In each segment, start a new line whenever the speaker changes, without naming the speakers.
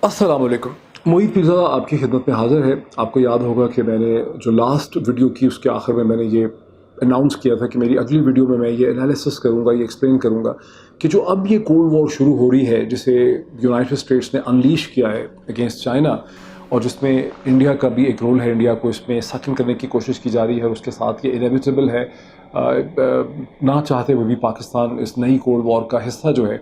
अस्सलाम वालेकुम। मोहित पिज़्ज़ा आपकी खिदमत में हाज़िर है। आपको याद होगा कि मैंने जो लास्ट वीडियो की उसके आखिर में मैंने ये अनाउंस किया था कि मेरी अगली वीडियो में मैं ये एनालिसिस करूँगा, ये एक्सप्लेन करूँगा कि जो अब ये कोल्ड वॉर शुरू हो रही है जिसे यूनाइटेड स्टेट्स ने अनलीश किया है अगेंस्ट चाइना, और जिसमें इंडिया का भी एक रोल है, इंडिया को इसमें सकिंग करने की कोशिश की जा रही है। उसके साथ ये इनेविटेबल है, ना चाहते हुए भी पाकिस्तान इस नई कोल्ड वॉर का हिस्सा जो है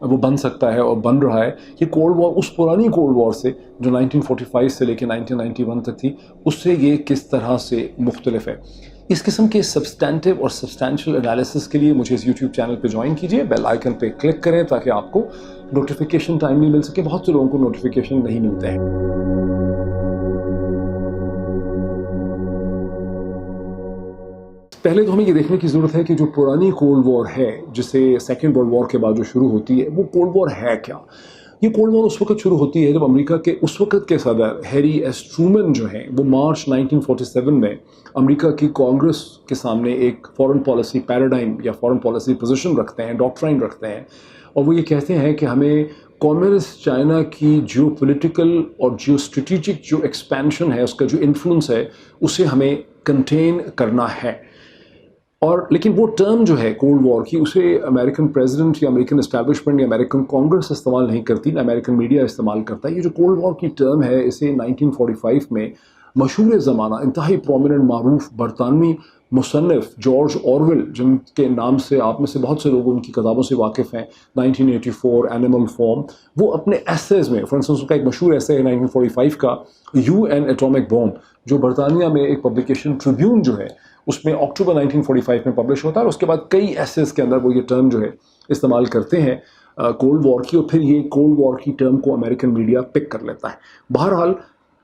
वो बन सकता है और बन रहा है। ये कोल्ड वॉर उस पुरानी कोल्ड वॉर से जो 1945 से लेकर 1991 तक थी, उससे ये किस तरह से मुख्तलिफ है। इस किस्म के सब्सटेंटिव और सब्सटेंशियल एनालिसिस के लिए मुझे इस यूट्यूब चैनल पे ज्वाइन कीजिए, बेल आइकन पे क्लिक करें ताकि आपको नोटिफिकेशन टाइमली मिल सके। बहुत से लोगों को नोटिफिकेशन नहीं मिलते हैं। पहले तो हमें ये देखने की ज़रूरत है कि जो पुरानी कोल्ड वॉर है, जिसे सेकेंड वर्ल्ड वॉर के बाद जो शुरू होती है, वो कोल्ड वॉर है क्या। ये कोल्ड वॉर उस वक्त शुरू होती है जब अमेरिका के उस वक्त के सदर हैरी एस ट्रूमन जो हैं वो मार्च 1947 में अमेरिका की कांग्रेस के सामने एक फॉरेन पॉलिसी पैराडाइम या फॉरेन पॉलिसी पोजीशन रखते हैं, डॉक्ट्राइन रखते हैं, और वो ये कहते हैं कि हमें कम्युनिस्ट चाइना की जियो पोलिटिकल और जियो स्ट्रेटिजिक जो एक्सपेंशन है, उसका जो इन्फ्लुएंस है, उसे हमें कंटेन करना है। और लेकिन वो टर्म जो है कोल्ड वॉर की, उसे अमेरिकन प्रेसिडेंट या अमेरिकन एस्टैब्लिशमेंट या अमेरिकन कांग्रेस इस्तेमाल नहीं करती, अमेरिकन मीडिया इस्तेमाल करता है। ये जो कोल्ड वॉर की टर्म है, इसे 1945 में मशहूर ज़माना इंतहाई प्रोमिनेंट मारूफ बरतानवी मुसन्निफ जॉर्ज ऑरवेल, जिनके नाम से आप में से बहुत से लोग उनकी किताबों से वाकिफ़ हैं, 1984, एनिमल फॉर्म, वो अपने एसेज में, फॉर इंस्टेंस उनका एक मशहूर एसे है 1945 का यू एन एटॉमिक बॉम्ब, जो बरतानिया में एक पब्लिकेशन ट्रिब्यून जो है उसमें अक्टूबर 1945 में पब्लिश होता है। और उसके बाद कई एसेज के अंदर वो ये टर्म जो है इस्तेमाल करते हैं कोल्ड वॉर की, और फिर ये कोल्ड वॉर की टर्म को अमेरिकन मीडिया पिक कर लेता है। बहरहाल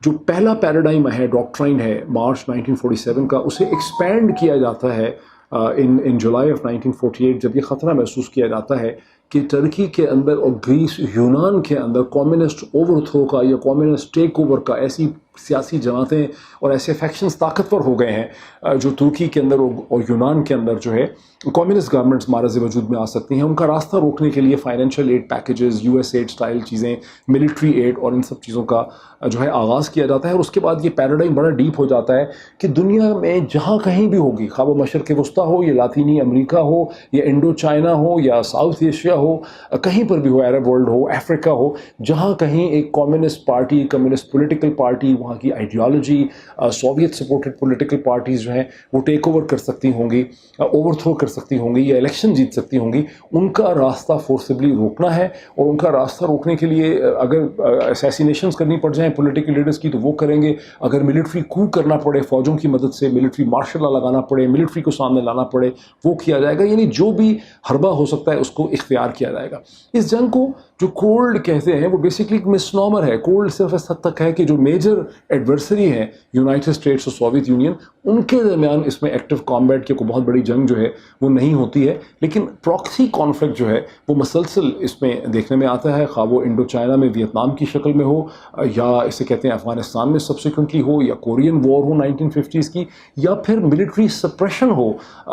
जो पहला पैराडाइम है, डॉक्ट्राइन है मार्च 1947 का, उसे एक्सपैंड किया जाता है इन जुलाई ऑफ 1948, जब ये ख़तरा महसूस किया जाता है कि टर्की के अंदर और ग्रीस यूनान के अंदर कम्युनिस्ट ओवरथ्रो का या कम्युनिस्ट टेक ओवर का, ऐसी सियासी जमातें और ऐसे फैक्शंस ताकतवर हो गए हैं जो तुर्की के अंदर और यूनान के अंदर जो है कम्युनिस्ट गवर्नमेंट्स मारज़ वजूद में आ सकती हैं। उनका रास्ता रोकने के लिए financial aid packages, US add style चीज़ें, मिलिट्री एड और इन सब चीज़ों का जो है आगाज़ किया जाता है। और उसके बाद ये पैराडाइम बड़ा डीप हो जाता है कि दुनिया में जहाँ कहीं भी होगी, खा वो मशरक़ वस्ता हो या लातीनी अमरीका हो या इंडो चाइना हो या साउथ एशिया हो, कहीं पर भी हो, अरब वर्ल्ड हो, अफ्रीका हो, जहाँ कहीं एक communist party, communist political party, वहाँ की ideology, Soviet supported political parties जो हैं वो टेक ओवर कर सकती होंगी, ओवरथ्रो कर सकती होंगी या इलेक्शन जीत सकती होंगी, उनका रास्ता फोर्सिबली रोकना है। और उनका रास्ता रोकने के लिए अगर असैसिनेशंस करनी पड़ जाएं पॉलिटिकल लीडर्स की तो वो करेंगे, अगर मिलिट्री कू करना पड़े, फ़ौजों की मदद से मिलिट्री मार्शल लॉ लगाना पड़े, मिलिट्री को सामने लाना पड़े, वो किया जाएगा। यानी जो भी हरबा हो सकता है उसको इख्तियार किया जाएगा। इस जंग को जो कोल्ड कहते हैं वो बेसिकली एक मिसनॉमर है। कोल्ड सिर्फ इस हद तक है कि जो मेजर एडवर्सरी है यूनाइटेड स्टेट्स और सोवियत यूनियन, उनके दरमियान इसमें एक्टिव कॉम्बैट की कोई बहुत बड़ी जंग जो है वो नहीं होती है, लेकिन प्रॉक्सी कॉन्फ्लिक्ट जो है वो मसलसल इसमें देखने में आता है, खा वो इंडो चाइना में वियतनाम की शक्ल में हो, या इसे कहते हैं अफगानिस्तान में सब्सिक्वेंटली हो, या कोरियन वॉर हो 1950s की, या फिर मिलिट्री सप्रेशन हो,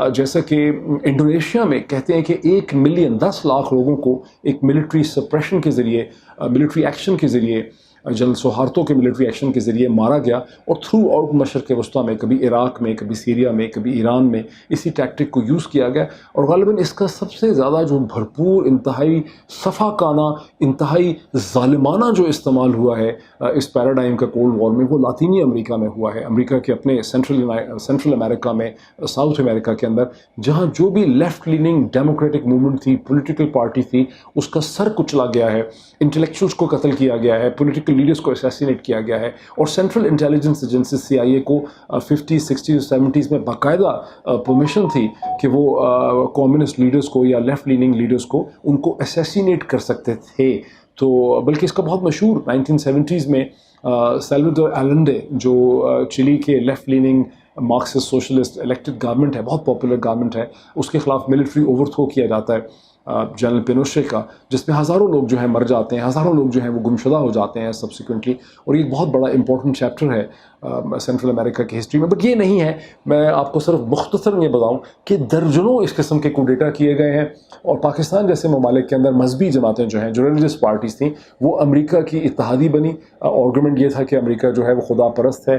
जैसा कि इंडोनेशिया में कहते हैं कि 1 मिलियन 10 लाख लोगों को एक मिलिट्री सप्रेशन के ज़रिए, मिलिट्री एक्शन के ज़रिए, जनरल सोहार्तो के मिलिट्री एक्शन के ज़रिए मारा गया। और थ्रू आउट मशरक़ वस्ता में, कभी इराक़ में, कभी सीरिया में, कभी ईरान में इसी टैक्टिक को यूज़ किया गया। और ग़ालिबन इसका सबसे ज़्यादा जो भरपूर, इंतहाई सफ़ाकाना, इंतहाई ज़ालिमाना जो इस्तेमाल हुआ है इस पैराडाइम का कोल्ड वॉर में, वो लातीनी अमेरिका में हुआ है। अमेरिका के अपने सेंट्रल अमेरिका में, साउथ अमेरिका के अंदर, जहाँ जो भी लेफ़्ट लीनिंग डेमोक्रेटिक मूवमेंट थी, पॉलिटिकल पार्टी थी, उसका सर कुचला गया है, इंटेलेक्चुअल्स को कत्ल किया गया है, पॉलिटिकल लीडर्स को असैसिनेट किया गया है। और सेंट्रल इंटेलिजेंस एजेंसी CIA को 50s, 60s, 70s में बाकायदा परमिशन थी कि वो कम्युनिस्ट लीडर्स को या लेफ़्ट लीनिंग लीडर्स को उनको असैसिनेट कर सकते थे। तो बल्कि इसका बहुत मशहूर 1970s में सैल्वाडोर एलेंडे, जो चिली के left leaning Marxist socialist elected government है, बहुत पॉपुलर गवर्नमेंट है, उसके ख़िलाफ़ मिलिट्री ओवरथ्रो किया जाता है। जनरल पिनोशे का, जिसमें हज़ारों लोग जो हैं मर जाते हैं, हज़ारों लोग जो हैं वो गुमशुदा हो जाते हैं सब्सिक्वेंटली, और ये बहुत बड़ा इंपॉर्टेंट चैप्टर है सेंट्रल अमेरिका की हिस्ट्री में। बट ये नहीं है, मैं आपको सिर्फ मुख्तसर ये बताऊँ कि दर्जनों इस किस्म के कूडेटा किए गए हैं, और पाकिस्तान जैसे ममालिक के अंदर मजहबी जमातें जो हैं, जो रिलीजियस पार्टीज़ थी, वो अमेरिका की इत्तेहादी बनी। आर्गूमेंट ये था कि अमेरिका जो है वो खुदा परस्त है,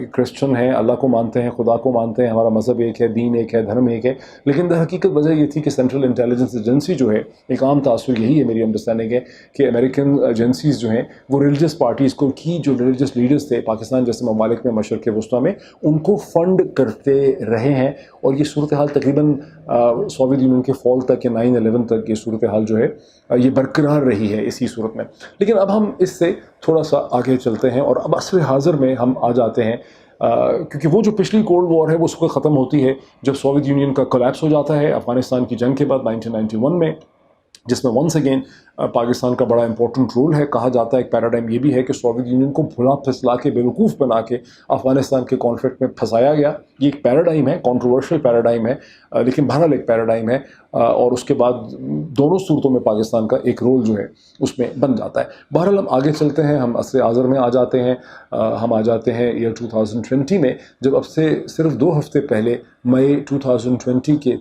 क्रिश्चन है, अल्लाह को मानते हैं, खुदा को मानते हैं, हमारा मज़हब एक है, दीन एक है, धर्म एक है। लेकिन दर हकीकत वजह ये थी कि सेंट्रल इंटेलिजेंस एजेंसी जो है, एक आम तासुर यही है, मेरी अंडरस्टैंडिंग है कि अमेरिकन एजेंसीज़ जो हैं वो रिलीजियस पार्टीज़ को की, जो रिलीजियस लीडर्स थे पाकिस्तान जैसे ममालिक में, मशरक़ वस्ता में, उनको फ़ंड करते रहे हैं। और ये सूरत हाल तकरीबन सोवियत यूनियन के फॉल तक या 9/11 तक ये सूरत हाल जो है ये बरकरार रही है इसी सूरत में। लेकिन अब हम इससे थोड़ा सा आगे चलते हैं और अब असर हाज़िर में हम आ जाते हैं, क्योंकि वो जो पिछली कोल्ड वॉर है वो उसको ख़त्म होती है जब सोवियत यूनियन का कोलैप्स हो जाता है अफ़गानिस्तान की जंग के बाद 1991 में, जिसमें वंस अगेन पाकिस्तान का बड़ा इंपॉर्टेंट रोल है। कहा जाता है, एक पैराडाइम ये भी है कि सोवियत यूनियन को भुला फिसला के, बेवकूफ़ बना के अफ़गानिस्तान के कॉन्फ्लिक्ट में फंसाया गया। ये एक पैराडाइम है, कंट्रोवर्शियल पैराडाइम है, लेकिन बहरहाल एक पैराडाइम है। और उसके बाद दोनों सूरतों में पाकिस्तान का एक रोल जो है उसमें बन जाता है। बहरहाल हम आगे चलते हैं, हम असर आज़र में आ जाते हैं। हम आ जाते हैं ईयर 2020 में, जब अब से सिर्फ 2 हफ्ते पहले मई 2020 के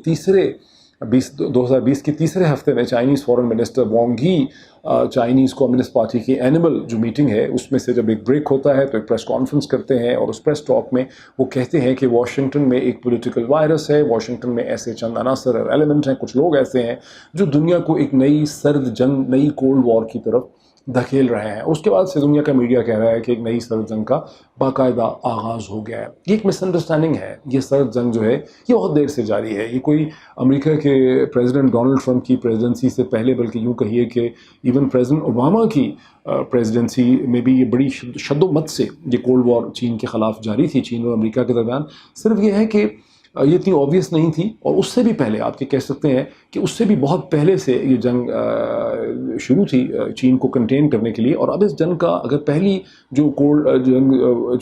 2020 के तीसरे हफ्ते में चाइनीज़ फॉरेन मिनिस्टर वांग ही चाइनीज़ कम्युनिस्ट पार्टी की एनुअल जो मीटिंग है उसमें से जब एक ब्रेक होता है तो एक प्रेस कॉन्फ्रेंस करते हैं, और उस प्रेस टॉक में वो कहते हैं कि वाशिंगटन में एक पॉलिटिकल वायरस है, वाशिंगटन में ऐसे चंद अनासर और एलिमेंट हैं, कुछ लोग ऐसे हैं जो दुनिया को एक नई सर्द जंग, नई कोल्ड वॉर की तरफ धकेल रहे हैं। उसके बाद से दुनिया का मीडिया कह रहा है कि एक नई सर्द जंग का बाकायदा आगाज़ हो गया है। ये एक मिसअंडरस्टैंडिंग है। ये सर्द जंग जो है ये बहुत देर से जारी है। ये कोई अमेरिका के प्रेसिडेंट डोनाल्ड ट्रंप की प्रेसिडेंसी से पहले, बल्कि यूँ कहिए कि इवन प्रेसिडेंट ओबामा की प्रेसिडेंसी में भी ये बड़ी शद्दोमत से ये कोल्ड वॉर चीन के ख़िलाफ़ जारी थी, चीन और अमेरिका के दरमियान। सिर्फ ये है कि ये इतनी ऑब्वियस नहीं थी, और उससे भी पहले आप ये कह सकते हैं कि उससे भी बहुत पहले से ये जंग शुरू थी चीन को कंटेन करने के लिए। और अब इस जंग का अगर पहली जो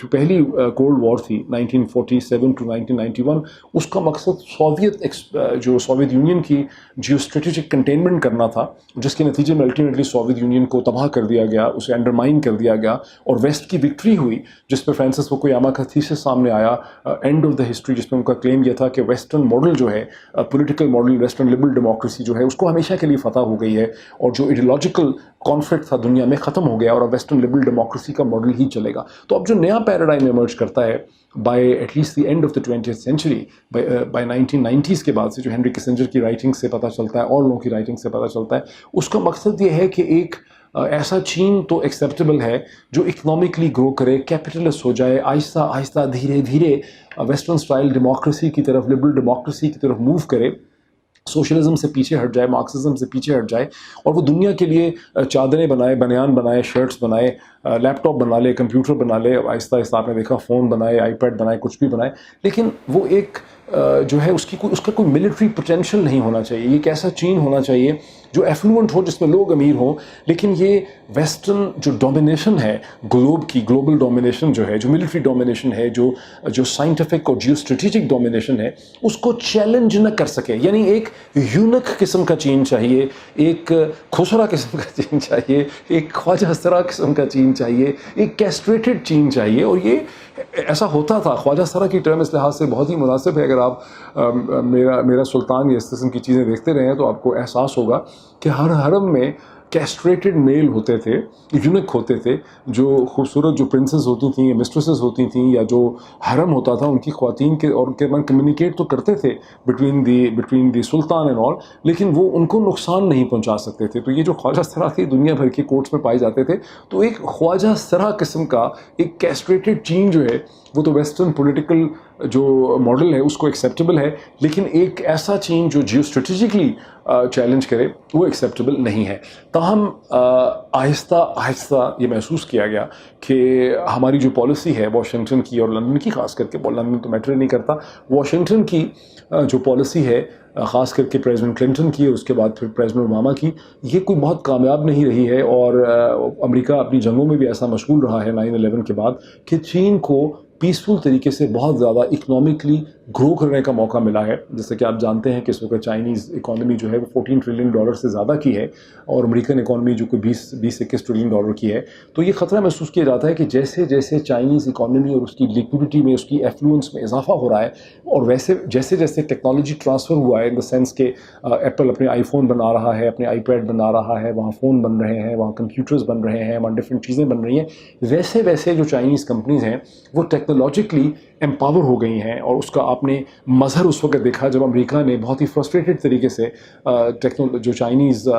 पहली कोल्ड वॉर थी 1947 टू 1991, उसका मकसद सोवियत यूनियन की जियो स्ट्रेटेजिक कंटेनमेंट करना था, जिसके नतीजे में अल्टीमेटली सोवियत यूनियन को तबाह कर दिया गया, उसे अंडरमाइन कर दिया गया, और वेस्ट की विक्ट्री हुई, जिस पर फ्रांसिस फुकुयामा का थीसिस सामने आया, एंड ऑफ द हिस्ट्री, जिसमें उनका क्लेम यह था कि वेस्टर्न मॉडल जो है, political model, western liberal democracy जो है, उसको हमेशा के लिए फतह हो गई है, और जो आइडियोलॉजिकल कॉन्फ्लिक्ट था दुनिया में ख़त्म हो गया, और अब वेस्टर्न लिबरल डेमोक्रेसी का मॉडल ही चलेगा। तो अब जो नया पैराडाइम इमर्ज करता है by at least the end of the 20th century, by 1990s के बाद से, जो हेनरी किसिंजर की राइटिंग से पता चलता है और लोगों की राइटिंग से पता चलता है, उसका मकसद ये है कि एक ऐसा चीन तो एक्सेप्टेबल है जो इकनॉमिकली ग्रो करे, कैपिटलिस्ट हो जाए, आहिस्ता आहिस्ता धीरे धीरे वेस्टर्न स्टाइल डेमोक्रेसी की तरफ, लिबरल डेमोक्रेसी की तरफ मूव करे, सोशलिज्म से पीछे हट जाए, मार्क्सिज्म से पीछे हट जाए, और वो दुनिया के लिए चादरें बनाए, बनियान बनाए, शर्ट्स बनाए, लैपटॉप बना ले, कंप्यूटर बना ले, आहिस्ता आहिस्ता आपने देखा फ़ोन बनाए, आईपैड बनाए, कुछ भी बनाए। लेकिन वो एक जो है उसका कोई मिलिट्री पोटेंशियल नहीं होना चाहिए। ये एक ऐसा चीन होना चाहिए जो एफ्लुएंट हो, जिसमें लोग अमीर हों, लेकिन ये वेस्टर्न जो डोमिनेशन है ग्लोबल डोमिनेशन जो है, जो मिलिट्री डोमिनेशन है, जो साइंटिफिक और जियो स्ट्रेटेजिक डोमिनेशन है, उसको चैलेंज न कर सके। यानी एक यूनक किस्म का चीन चाहिए, एक खुसरा किस्म का चीन चाहिए, एक ख्वाजा सरा किस्म का चीन चाहिए, एक कैस्ट्रेटेड चीन चाहिए। और ये ऐसा होता था। ख्वाजा सरा की टर्म इस लिहाज से बहुत ही मुनासिब है। अगर आप मेरा सुल्तान या इस किस्म की चीज़ें देखते रहे हैं तो आपको एहसास होगा कि हर हरम में कैस्ट्रेटेड मेल होते थे, यूनिक होते थे, जो खूबसूरत जो प्रिंसेस होती थीं या मिस्ट्रेसेस होती थीं, या जो हरम होता था उनकी ख्वातीन के, और उनके मन कम्युनिकेट तो करते थे between the sultan and all, लेकिन वो उनको नुकसान नहीं पहुंचा सकते थे। तो ये जो ख्वाजा सरा थे दुनिया भर के कोर्ट्स में पाए जाते थे। तो एक ख्वाजा सरा किस्म का एक कैस्ट्रेटेड चीन जो है वो तो वेस्टर्न पॉलिटिकल जो मॉडल है उसको एक्सेप्टेबल है, लेकिन एक ऐसा चीन जो जियो स्ट्रेटेजिकली चैलेंज करे वो एक्सेप्टेबल नहीं है। ताहम आहिस्ता आहिस्ता ये महसूस किया गया कि हमारी जो पॉलिसी है वाशिंगटन की और लंदन की, ख़ास करके लंदन तो मैटर नहीं करता, वाशिंगटन की जो पॉलिसी है ख़ास करके प्रेसिडेंट क्लिंटन की और उसके बाद फिर प्रेसिडेंट ओबामा की, ये कोई बहुत कामयाब नहीं रही है। और अमेरिका अपनी जंगों में भी ऐसा मशगूल रहा है 9/11 के बाद कि चीन को पीसफुल तरीके से बहुत ज़्यादा इकनॉमिकली ग्रो करने का मौका मिला है। जैसे कि आप जानते हैं कि इस वक्त चाइनीज़ इकॉनमी जो है वो $14 ट्रिलियन से ज़्यादा की है और अमेरिकन इकॉनमी जो कि 20-21 ट्रिलियन डॉलर की है। तो ये ख़तरा महसूस किया जाता है कि जैसे जैसे चाइनीज़ इकॉनमी और उसकी लिक्विडिटी में, उसकी एफ्लुएंस में इजाफा हो रहा है, और वैसे जैसे जैसे टेक्नोलॉजी ट्रांसफ़र हुआ है, इन द सेंस के एप्पल अपने आईफोन बना रहा है, अपने आईपैड बना रहा है, वहाँ फ़ोन बन रहे हैं, वहाँ कंप्यूटर्स बन रहे हैं, वहाँ डिफरेंट चीज़ें बन रही हैं, वैसे वैसे जो चाइनीज़ कंपनीज़ हैं वो टेक्नोलॉजिकली एम्पावर हो गई हैं। और उसका आपने मज़हर उस वक्त देखा जब अमेरिका ने बहुत ही फ्रस्ट्रेटेड तरीके से जो चाइनीज़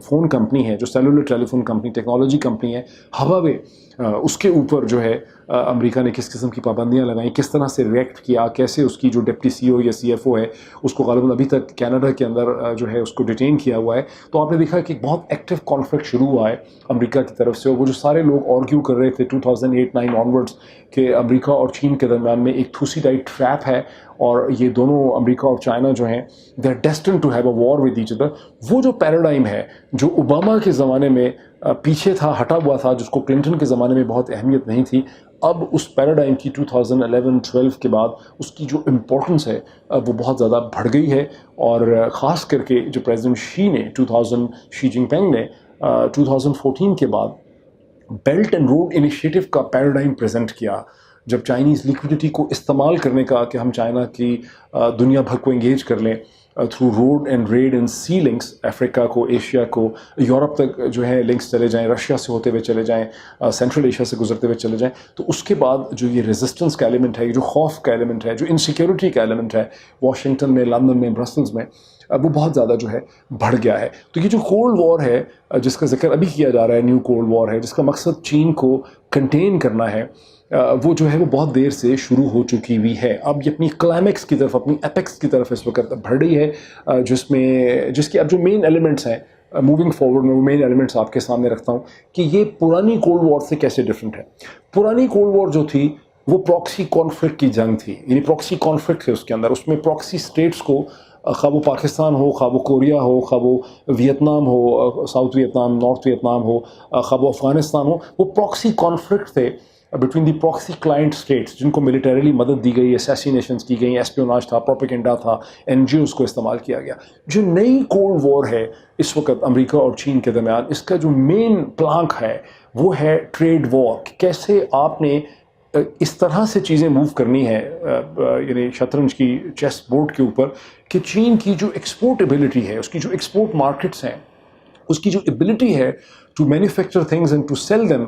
फ़ोन कंपनी है, जो cellular telephone company, technology company है, हवावे, उसके ऊपर जो है अमेरिका ने किस किस्म की पाबंदियां लगाई, किस तरह से रिएक्ट किया, कैसे उसकी जो डिप्टी सीईओ या सीएफओ है उसको गालिबन अभी तक कनाडा के अंदर जो है उसको डिटेन किया हुआ है। तो आपने देखा कि एक बहुत एक्टिव कॉन्फ्लिक्ट शुरू हुआ है अमेरिका की तरफ से। और वो जो सारे लोग आर्ग्यू कर रहे थे 2008-9 ऑनवर्ड्स कि अमेरिका और चीन के दरम्यान में एक थूसीडाइट ट्रैप है और ये दोनों, अमेरिका और चाइना जो हैं, they are destined to have a war with each other, वो जो पैराडाइम है जो ओबामा के ज़माने में पीछे था, हटा हुआ था, जिसको क्लिंटन के ज़माने में बहुत अहमियत नहीं थी, अब उस पैराडाइम की 2011-12 के बाद उसकी जो इम्पोर्टेंस है वो बहुत ज़्यादा बढ़ गई है। और ख़ास करके जो प्रेसिडेंट शी जिनपिंग ने 2014 के बाद बेल्ट एंड रोड इनिशिएटिव का पैराडाइम प्रेजेंट किया, जब चाइनीज़ लिक्विडिटी को इस्तेमाल करने का कि हम चाइना की दुनिया भर को इंगेज कर लें through road and rail and sea links, Africa को, एशिया को, यूरोप तक जो है लिंक्स चले जाएं, रशिया से होते हुए चले जाएं, सेंट्रल एशिया से गुजरते हुए चले जाएं। तो उसके बाद जो ये रेजिस्टेंस का एलिमेंट है, जो खौफ का एलिमेंट है, जो इनसिक्योरिटी का एलिमेंट है वाशिंगटन में, लंदन में, ब्रसल्स में, वो बहुत ज़्यादा जो है बढ़ गया है। तो ये जो कोल्ड वॉर है जिसका जिक्र अभी किया जा रहा है, न्यू कोल्ड वॉर है, जिसका मकसद चीन को कंटेन करना है, वो जो है वो बहुत देर से शुरू हो चुकी हुई है। अब ये अपनी क्लाइमेक्स की तरफ, अपनी एपेक्स की तरफ इस वक्त बढ़ रही है, जिसके अब जो मेन एलिमेंट्स हैं मूविंग फॉरवर्ड में, वो मेन एलिमेंट्स आपके सामने रखता हूँ कि ये पुरानी कोल्ड वॉर से कैसे डिफरेंट है। पुरानी कोल्ड वॉर जो थी वो प्रॉक्सी कॉन्फ्लिक्ट की जंग थी, यानी प्रॉक्सी कॉन्फ्लिक्ट थे उसके अंदर, उसमें प्रॉक्सी स्टेट्स को, खा वो पाकिस्तान हो, खा वो कोरिया हो, खा वो वियतनाम हो, साउथ वियतनाम, नॉर्थ वियतनाम हो, खा वो अफ़गानिस्तान हो, वो प्रॉक्सी कॉन्फ्लिक्ट थे between the proxy client states, जिनको मिलिटरीली मदद दी गई, असैसिनेशंस की गई, एस्पियोनाज था, प्रोपेगेंडा था, एनजीओज़ को इस्तेमाल किया गया। जो नई कोल्ड वॉर है इस वक्त अमेरिका और चीन के दरमियान, इसका जो मेन प्लांक है वो है ट्रेड वॉर। कैसे आपने इस तरह से चीज़ें मूव करनी है, यानी शतरंज की चेस बोर्ड के ऊपर, कि चीन की जो एक्सपोर्ट एबिलिटी है, उसकी जो एक्सपोर्ट मार्केट्स हैं, उसकी जो एबिलिटी है to manufacture things and to sell them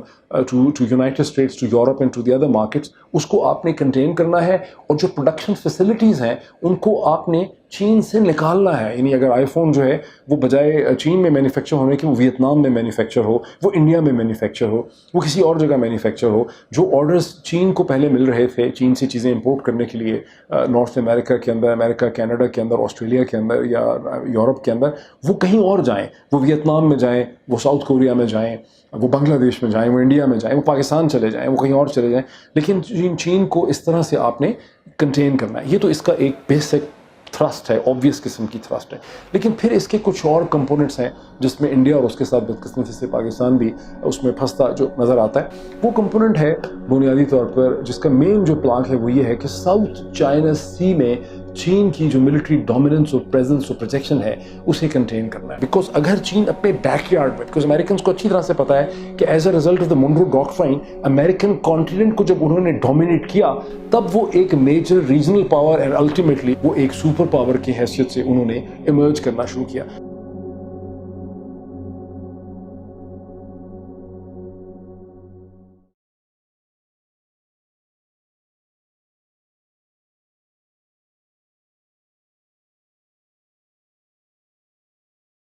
to United States, to Europe and to the other markets, उसको आपने कंटेन करना है। और जो प्रोडक्शन फैसिलिटीज़ हैं उनको आपने चीन से निकालना है। यानी अगर आईफोन जो है वो बजाय चीन में मैन्युफैक्चर होने के वो वियतनाम में मैन्युफैक्चर हो, वो इंडिया में मैन्युफैक्चर हो, वो किसी और जगह मैन्युफैक्चर हो। जो ऑर्डर्स चीन को पहले मिल रहे थे चीन से चीज़ें इंपोर्ट करने के लिए नॉर्थ अमेरिका के अंदर, अमेरिका कनाडा के अंदर, ऑस्ट्रेलिया के अंदर या यूरोप के अंदर, वो कहीं और जाएँ, वो वियतनाम में जाएँ, वो साउथ कोरिया में जाएँ, वो बांग्लादेश में जाएँ, वो इंडिया में जाएँ, वो पाकिस्तान चले जाएँ, वो कहीं और चले जाएँ, लेकिन चीन को इस तरह से आपने कंटेन करना है। ये तो इसका एक बेसिक थ्रस्ट है, ऑब्वियस किस्म की थ्रस्ट है। लेकिन फिर इसके कुछ और कंपोनेंट्स हैं जिसमें इंडिया और उसके साथ बदकिस्मती से पाकिस्तान भी उसमें फंसता जो नज़र आता है। वो कंपोनेंट है बुनियादी तौर पर जिसका मेन जो प्लान है वो ये है कि साउथ चाइना सी में चीन की जो मिलिट्री डोमिनेंस और प्रेजेंस और प्रोजेक्शन है उसे कंटेन करना है। बिकॉज अगर चीन अपने बैकयार्ड में, बिकॉज अमेरिकन को अच्छी तरह से पता है कि as a result of the Monroe doctrine, American continent को जब उन्होंने डोमिनेट किया तब वो एक major regional power and ultimately वो एक सुपर पावर की हैसियत से उन्होंने इमर्ज करना शुरू किया।